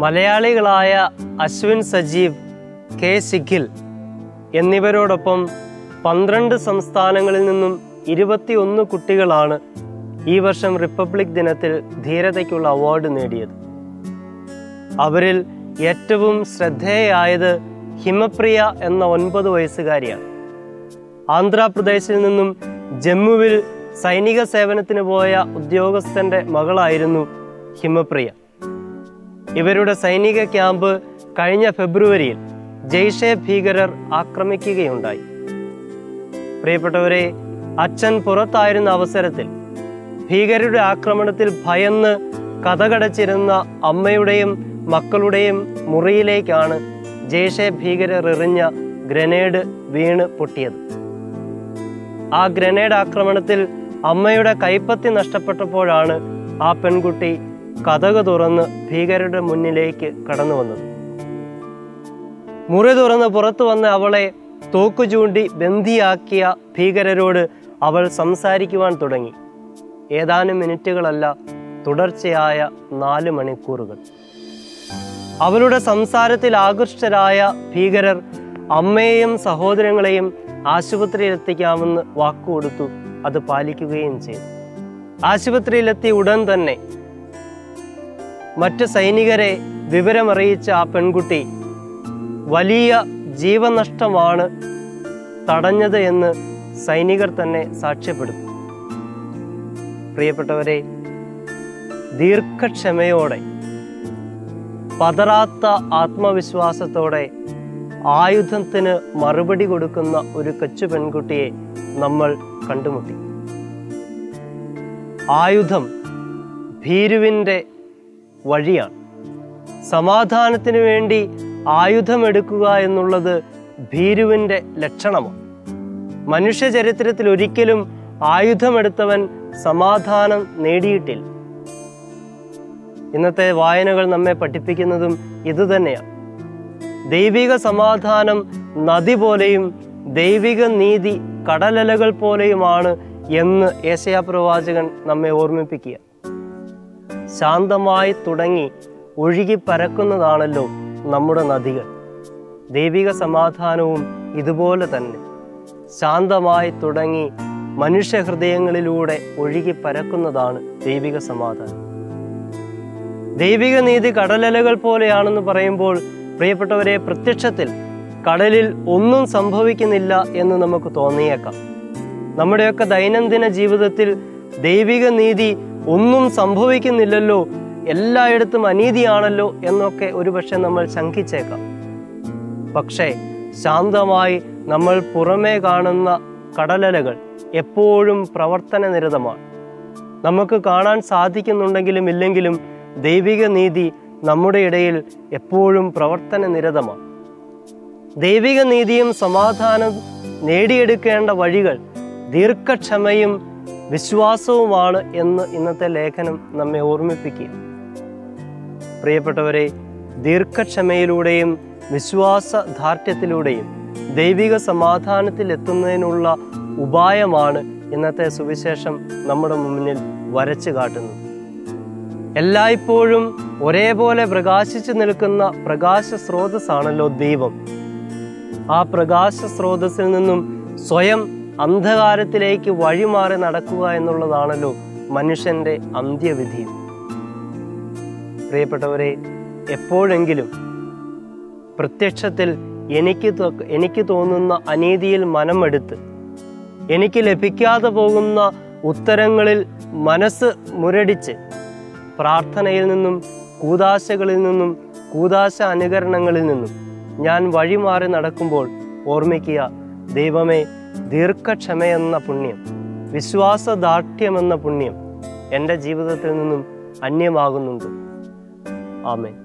മലയാളികളായ അശ്വിൻ സജീവ്, കെ സിഖിൽ എന്നിവരോടൊപ്പം 12 സംസ്ഥാനങ്ങളിൽ നിന്നും 21 കുട്ടികളാണ് ഈ വർഷം റിപ്പബ്ലിക് ദിനത്തിൽ ധീരതയ്ക്കുള്ള അവാർഡ് നേടിയത്. അവരിൽ ഏറ്റവും ശ്രദ്ധേയയായത് ഹിമപ്രിയ എന്ന 9 വയസ്സുകാരിയാണ്. ആന്ധ്രാപ്രദേശിൽ നിന്നും ജമ്മുവിൽ സൈനിക സേവനത്തിന് പോയ ഉദ്യോഗസ്ഥന്റെ മകളായിരുന്നു ഹിമപ്രിയ. ഇവരുടെ സൈനിക ക്യാമ്പ് കഴിഞ്ഞ ഫെബ്രുവരിയിൽ ജെയ്ഷെ ഭീകരർ ആക്രമിക്കുകയുണ്ടായി. പ്രിയപ്പെട്ടവരെ, അച്ഛൻ പുറത്തായിരുന്ന അവസരത്തിൽ ഭീകരരുടെ ആക്രമണത്തിൽ ഭയന്ന് കതകടച്ചിരുന്ന അമ്മയുടെയും മക്കളുടെയും മുറിയിലേക്കാണ് ജെയ്ഷെ ഭീകരർ എറിഞ്ഞ ഗ്രനേഡ് വീണ് പൊട്ടിയത്. ആ ഗ്രനേഡ് ആക്രമണത്തിൽ അമ്മയുടെ കൈപ്പത്തി നഷ്ടപ്പെട്ടപ്പോഴാണ് ആ പെൺകുട്ടി കതക് തുറന്ന് ഭീകരരുടെ മുന്നിലേക്ക് കടന്നു വന്നത്. മുറി തുറന്ന് പുറത്തു വന്ന അവളെ തോക്കു ചൂണ്ടി ബന്ദിയാക്കിയ ഭീകരരോട് അവൾ സംസാരിക്കുവാൻ തുടങ്ങി. ഏതാനും മിനിറ്റുകളല്ല, തുടർച്ചയായ 4 മണിക്കൂറുകൾ. അവളുടെ സംസാരത്തിൽ ആകൃഷ്ടരായ ഭീകരർ അമ്മയെയും സഹോദരങ്ങളെയും ആശുപത്രിയിലെത്തിക്കാമെന്ന് വാക്കുകൊടുത്തു. അത് പാലിക്കുകയും ചെയ്തു. ആശുപത്രിയിലെത്തി ഉടൻ തന്നെ മറ്റ് സൈനികരെ വിവരമറിയിച്ച ആ പെൺകുട്ടി വലിയ ജീവനഷ്ടമാണ് തടഞ്ഞത് എന്ന് സൈനികർ തന്നെ സാക്ഷ്യപ്പെടുത്തി. പ്രിയപ്പെട്ടവരെ, ദീർഘക്ഷമയോടെ, പതറാത്ത ആത്മവിശ്വാസത്തോടെ ആയുധത്തിന് മറുപടി കൊടുക്കുന്ന ഒരു കൊച്ചു പെൺകുട്ടിയെ നമ്മൾ കണ്ടുമുട്ടി. ആയുധം ഭീരുവിൻ്റെ വഴിയാണ്. സമാധാനത്തിന് വേണ്ടി ആയുധമെടുക്കുക എന്നുള്ളത് ഭീരുവിൻ്റെ ലക്ഷണമാണ്. മനുഷ്യ ചരിത്രത്തിൽ ഒരിക്കലും ആയുധമെടുത്തവൻ സമാധാനം നേടിയിട്ടില്ല. ഇന്നത്തെ വായനകൾ നമ്മെ പഠിപ്പിക്കുന്നതും ഇതുതന്നെയാണ്. ദൈവിക സമാധാനം നദി പോലെയും ദൈവിക നീതി കടലലകൾ പോലെയുമാണ് എന്ന് യേശയ്യാ പ്രവാചകൻ നമ്മെ ഓർമ്മിപ്പിക്കുക. ശാന്തമായി തുടങ്ങി ഒഴുകി പരക്കുന്നതാണല്ലോ നമ്മുടെ നദികൾ. ദൈവിക സമാധാനവും ഇതുപോലെ തന്നെ ശാന്തമായി തുടങ്ങി മനുഷ്യഹൃദയങ്ങളിലൂടെ ഒഴുകി പരക്കുന്നതാണ് ദൈവിക സമാധാനം. ദൈവിക നീതി കടലലകൾ പോലെയാണെന്ന് പറയുമ്പോൾ പ്രിയപ്പെട്ടവരെ, പ്രത്യക്ഷത്തിൽ കടലിൽ ഒന്നും സംഭവിക്കുന്നില്ല എന്ന് നമുക്ക് തോന്നിയേക്കാം. നമ്മുടെയൊക്കെ ദൈനംദിന ജീവിതത്തിൽ ദൈവിക നീതി ഒന്നും സംഭവിക്കുന്നില്ലല്ലോ, എല്ലായിടത്തും അനീതിയാണല്ലോ എന്നൊക്കെ ഒരുപക്ഷെ നമ്മൾ ശങ്കിച്ചേക്കാം. പക്ഷേ ശാന്തമായി നമ്മൾ പുറമേ കാണുന്ന കടലലകൾ എപ്പോഴും പ്രവർത്തനനിരതമാണ്. നമുക്ക് കാണാൻ സാധിക്കുന്നുണ്ടെങ്കിലും ഇല്ലെങ്കിലും ദൈവിക നീതി നമ്മുടെ ഇടയിൽ എപ്പോഴും പ്രവർത്തനനിരതമാണ്. ദൈവിക നീതിയും സമാധാനം നേടിയെടുക്കേണ്ട വഴികൾ ദീർഘക്ഷമയും വിശ്വാസവുമാണ് എന്ന് ഇന്നത്തെ ലേഖനം നമ്മെ ഓർമ്മിപ്പിക്കുക. പ്രിയപ്പെട്ടവരെ, ദീർഘക്ഷമയിലൂടെയും വിശ്വാസദാർഢ്യത്തിലൂടെയും ദൈവിക സമാധാനത്തിൽ എത്തുന്നതിനുള്ള ഉപായമാണ് ഇന്നത്തെ സുവിശേഷം നമ്മുടെ മുന്നിൽ വരച്ചു കാട്ടുന്നത്. എല്ലായ്പ്പോഴും ഒരേപോലെ പ്രകാശിച്ചു നിൽക്കുന്ന പ്രകാശ സ്രോതസ്സാണല്ലോ ദൈവം. ആ പ്രകാശ സ്രോതസ്സിൽ നിന്നും സ്വയം അന്ധകാരത്തിലേക്ക് വഴിമാറി നടക്കുക എന്നുള്ളതാണല്ലോ മനുഷ്യന്റെ അന്ത്യവിധിയും. പ്രിയപ്പെട്ടവരെ, എപ്പോഴെങ്കിലും പ്രത്യക്ഷത്തിൽ എനിക്ക് തോന്നുന്ന അനീതിയിൽ മനമെടുത്ത് എനിക്ക് ലഭിക്കാതെ പോകുന്ന ഉത്തരങ്ങളിൽ മനസ്സ് മുരടിച്ച് പ്രാർത്ഥനയിൽ നിന്നും കൂദാശകളിൽ നിന്നും കൂദാശ അനുകരണങ്ങളിൽ നിന്നും ഞാൻ വഴിമാറി നടക്കുമ്പോൾ ഓർമ്മിക്കുക, ദൈവമേ, ദീർഘക്ഷമയെന്ന പുണ്യം, വിശ്വാസദാർഢ്യമെന്ന പുണ്യം എൻ്റെ ജീവിതത്തിൽ നിന്നും അന്യമാകുന്നുണ്ട്. ആമേൻ.